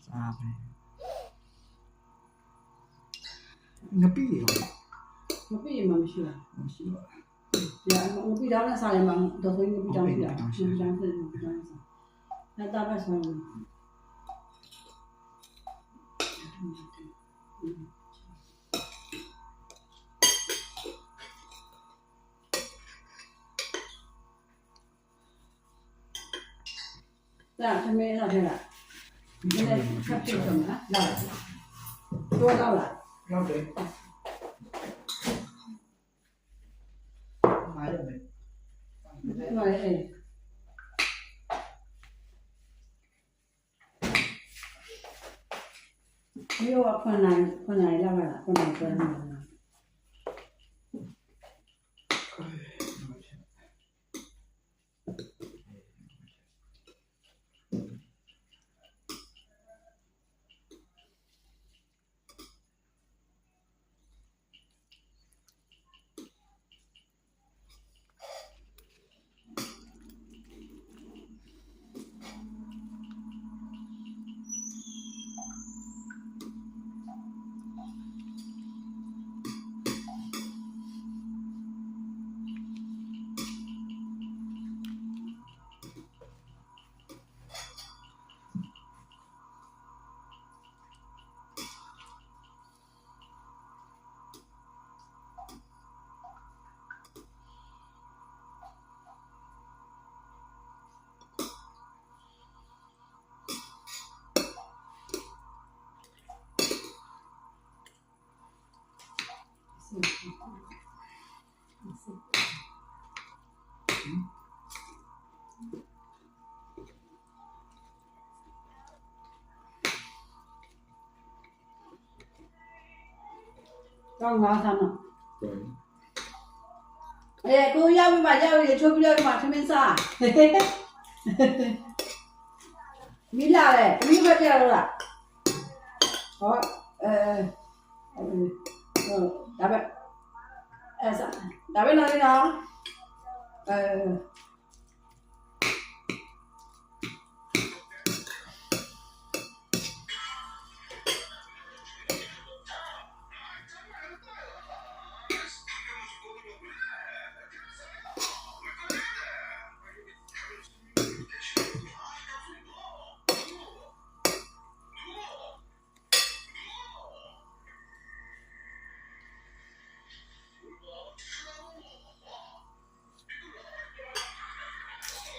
စားပဲငပိရောငပိရမှာမရှိဘူးမရှိပါဘူးညာငပိတောင်းနဲ့စားရမှာတော့ဆိုငပိတောင်းပြငပိတောင်းဆက်ငပိတောင်းစားအဲ့ဒါပဲဆိုရင်ဒါသမီးလာခဲ့လားဒီနေ့ခပ်ဖြစ်တော့မလားလာတော့တော့လာရောက်တယ်မာရမယ်မာရအေးဒီတော့ခွန်နိုင်လာလားခွန်နိုင်ပြန်လာတော့ငါဆမ်းတော့ကိုရောက်ပြီမှာရောက်ပြီချိုးပြီးတော့မှသမင်းစားမိလာလေမိဘပြတော့လားဟောဒါပဲအဲ့စားဒါပဲနော်